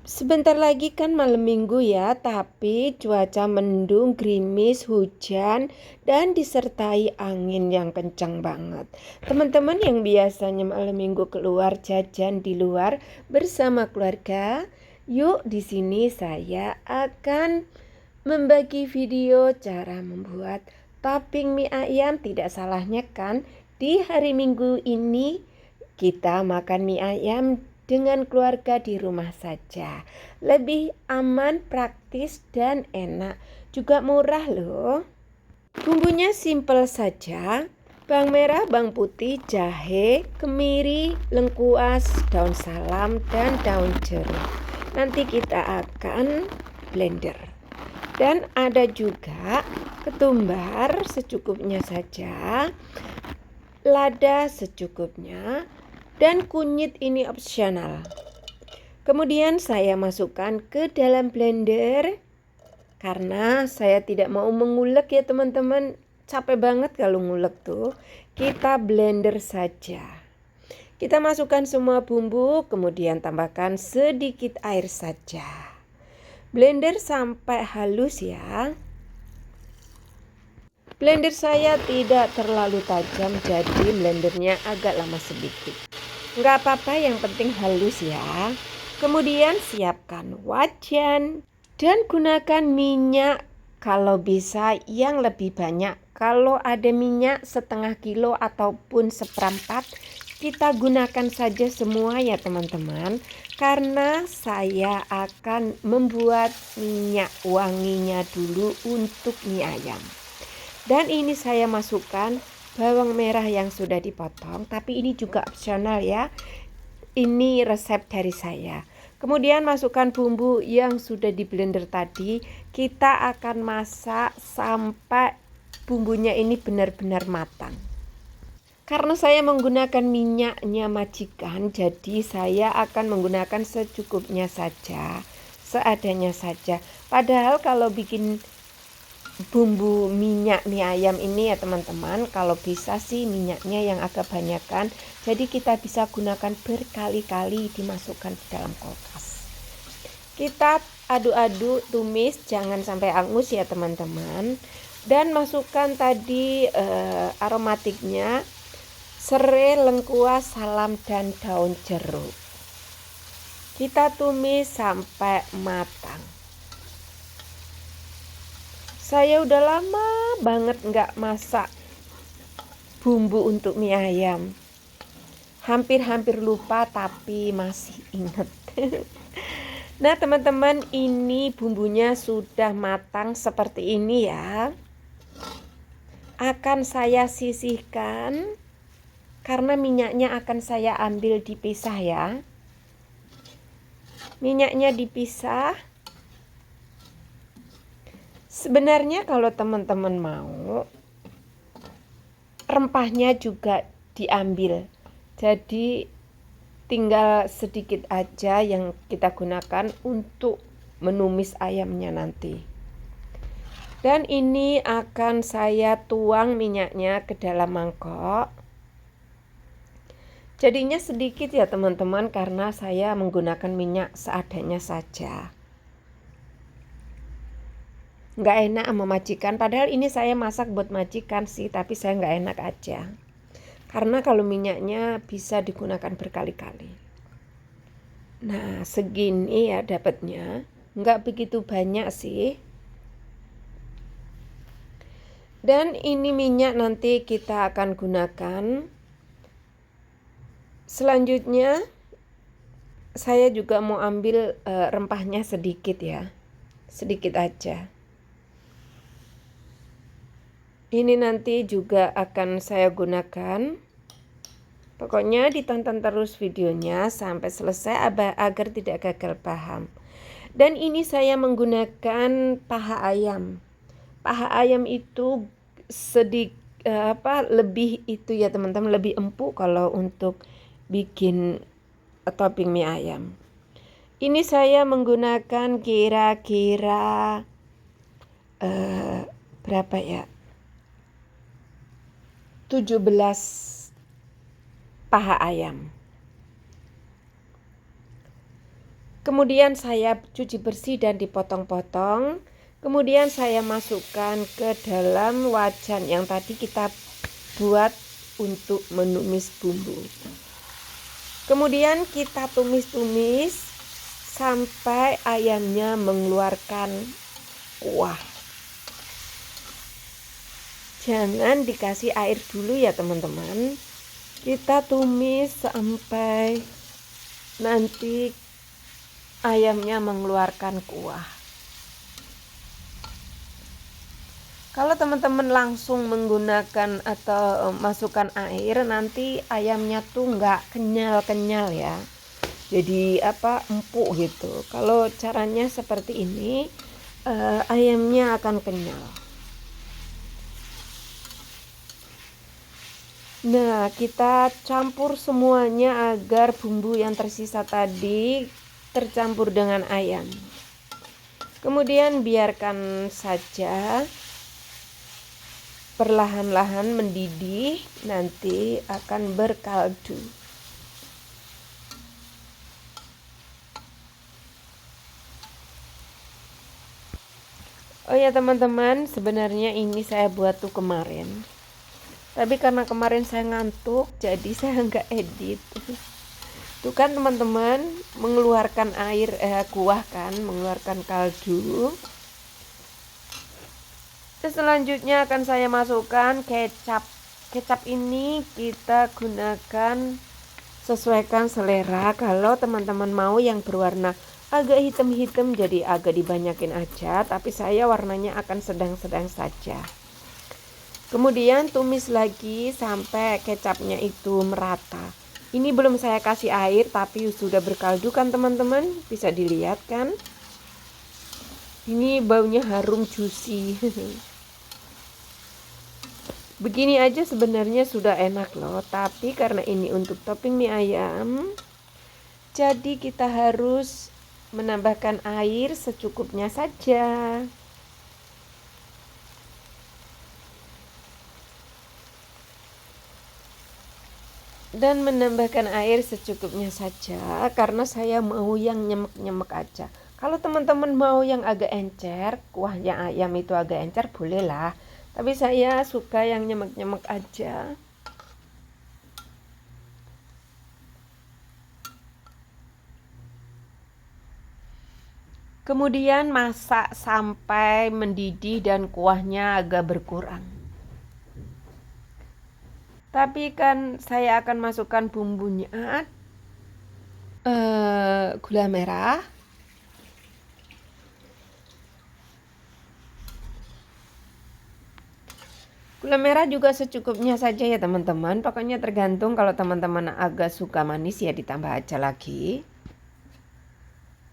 Sebentar lagi kan malam minggu ya, tapi cuaca mendung, gerimis, hujan, dan disertai angin yang kencang banget. Teman-teman yang biasanya malam minggu keluar jajan di luar bersama keluarga, yuk di sini saya akan membagi video cara membuat topping mie ayam. Tidak salahnya kan di hari Minggu ini kita makan mie ayam dengan keluarga di rumah saja. Lebih aman, praktis, dan enak. Juga murah loh. Bumbunya simpel saja. Bawang merah, bawang putih, jahe, kemiri, lengkuas, daun salam, dan daun jeruk. Nanti kita akan blender. Dan ada juga ketumbar secukupnya saja, lada secukupnya, dan kunyit ini opsional. Kemudian saya masukkan ke dalam blender karena saya tidak mau mengulek ya teman-teman. Capek banget kalau ngulek tuh. Kita blender saja. Kita masukkan semua bumbu, kemudian tambahkan sedikit air saja. Blender sampai halus ya. Blender saya tidak terlalu tajam, jadi blendernya agak lama sedikit. Nggak apa-apa, yang penting halus ya. Kemudian siapkan wajan dan gunakan minyak kalau bisa yang lebih banyak. Kalau ada minyak setengah kilo ataupun seperempat, kita gunakan saja semua ya teman-teman. Karena saya akan membuat minyak wanginya dulu untuk mie ayam. Dan ini saya masukkan bawang merah yang sudah dipotong, tapi ini juga opsional ya. Ini resep dari saya. Kemudian masukkan bumbu yang sudah di blender tadi. Kita akan masak sampai bumbunya ini benar-benar matang. Karena saya menggunakan minyaknya majikan, jadi saya akan menggunakan secukupnya saja, seadanya saja. Padahal kalau bikin bumbu minyak mie ayam ini ya teman-teman, kalau bisa sih minyaknya yang agak banyakan, jadi kita bisa gunakan berkali-kali dimasukkan ke dalam kulkas. Kita aduk-aduk, tumis, jangan sampai angus ya teman-teman. Dan masukkan tadi aromatiknya, serai, lengkuas, salam, dan daun jeruk. Kita tumis sampai matang. Saya udah lama banget nggak masak bumbu untuk mie ayam. Hampir-hampir lupa tapi masih inget. Nah teman-teman, ini bumbunya sudah matang seperti ini ya. Akan saya sisihkan karena minyaknya akan saya ambil dipisah ya. Minyaknya dipisah. Sebenarnya kalau teman-teman mau, rempahnya juga diambil. Jadi tinggal sedikit aja yang kita gunakan untuk menumis ayamnya nanti. Dan ini akan saya tuang minyaknya ke dalam mangkok. Jadinya sedikit ya teman-teman, karena saya menggunakan minyak seadanya saja. Nggak enak sama majikan, padahal ini saya masak buat majikan sih, tapi saya nggak enak aja. Karena kalau minyaknya bisa digunakan berkali-kali. Nah segini ya dapatnya, nggak begitu banyak sih. Dan ini minyak nanti kita akan gunakan. Selanjutnya saya juga mau ambil rempahnya sedikit ya, sedikit aja. Ini nanti juga akan saya gunakan. Pokoknya ditonton terus videonya sampai selesai agar tidak gagal paham. Dan ini saya menggunakan paha ayam. Paha ayam itu lebih itu ya teman-teman, lebih empuk kalau untuk bikin topping mie ayam. Ini saya menggunakan kira-kira berapa ya? 17 paha ayam. Kemudian saya cuci bersih dan dipotong-potong. Kemudian saya masukkan ke dalam wajan yang tadi kita buat untuk menumis bumbu. Kemudian kita tumis-tumis sampai ayamnya mengeluarkan kuah. Jangan dikasih air dulu ya teman-teman. Kita tumis sampai nanti ayamnya mengeluarkan kuah. Kalau teman-teman langsung menggunakan atau masukkan air, nanti ayamnya tuh nggak kenyal-kenyal ya. Jadi empuk gitu. Kalau caranya seperti ini, ayamnya akan kenyal. Nah, kita campur semuanya agar bumbu yang tersisa tadi tercampur dengan ayam. Kemudian biarkan saja perlahan-lahan mendidih, nanti akan berkaldu. Oh ya teman-teman, sebenarnya ini saya buat tuh kemarin. Tapi karena kemarin saya ngantuk, jadi saya nggak edit. Tuh kan teman-teman, mengeluarkan air kuah kan, mengeluarkan kaldu. Terus selanjutnya akan saya masukkan kecap. Kecap ini kita gunakan sesuaikan selera. Kalau teman-teman mau yang berwarna agak hitam-hitam, jadi agak dibanyakin aja. Tapi saya warnanya akan sedang-sedang saja. Kemudian tumis lagi sampai kecapnya itu merata. Ini belum saya kasih air, tapi sudah berkaldu kan teman-teman. Bisa dilihat kan. Ini baunya harum juicy. Begini aja sebenarnya sudah enak loh, tapi karena ini untuk topping mie ayam, jadi kita harus menambahkan air secukupnya saja. Dan menambahkan air secukupnya saja karena saya mau yang nyemek-nyemek aja. Kalau teman-teman mau yang agak encer, kuahnya ayam itu agak encer, bolehlah. Tapi saya suka yang nyemek-nyemek aja. Kemudian masak sampai mendidih dan kuahnya agak berkurang. Tapi kan saya akan masukkan bumbunya, gula merah, gula merah juga secukupnya saja ya teman-teman. Pokoknya tergantung, kalau teman-teman agak suka manis ya ditambah aja lagi.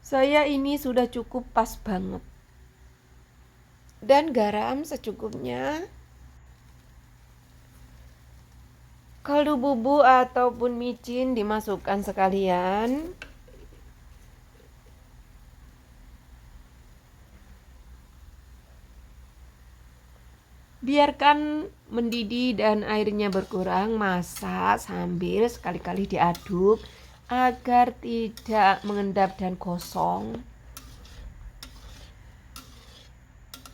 Saya ini sudah cukup pas banget. Dan garam secukupnya. Kaldu bubuk ataupun micin dimasukkan sekalian. Biarkan mendidih dan airnya berkurang, masak sambil sekali-kali diaduk agar tidak mengendap dan gosong.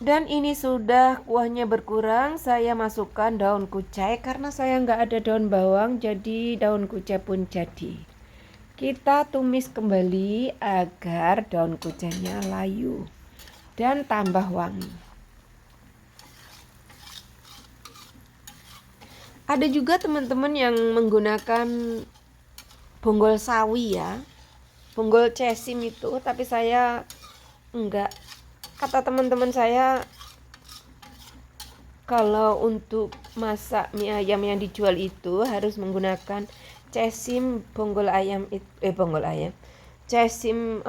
Dan ini sudah kuahnya berkurang, saya masukkan daun kucai karena saya nggak ada daun bawang, jadi daun kucai pun jadi. Kita tumis kembali agar daun kucainya layu dan tambah wangi. Ada juga teman-teman yang menggunakan bonggol sawi ya, bonggol cesim itu, tapi saya enggak. Kata teman-teman saya, kalau untuk masak mie ayam yang dijual itu harus menggunakan cesim cesim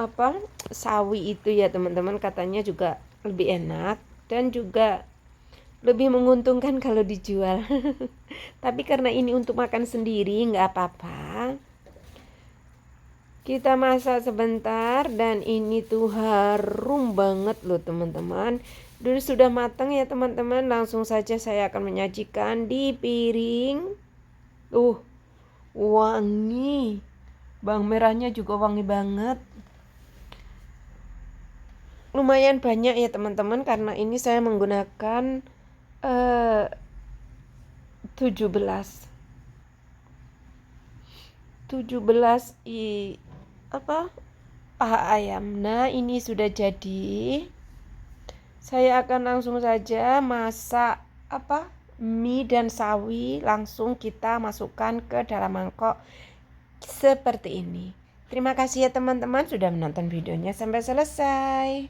sawi itu ya teman-teman, katanya juga lebih enak dan juga lebih menguntungkan kalau dijual. Tapi karena ini untuk makan sendiri nggak apa-apa. Kita masak sebentar dan ini tuh harum banget loh teman-teman. Dulu sudah matang ya teman-teman, langsung saja saya akan menyajikan di piring. Wangi. Bawang merahnya juga wangi banget. lumayan banyak ya teman-teman, karena ini saya menggunakan 17 paha ayam. Nah, ini sudah jadi. Saya akan langsung saja masak mie dan sawi, langsung kita masukkan ke dalam mangkok seperti ini. Terima kasih ya teman-teman sudah menonton videonya sampai selesai.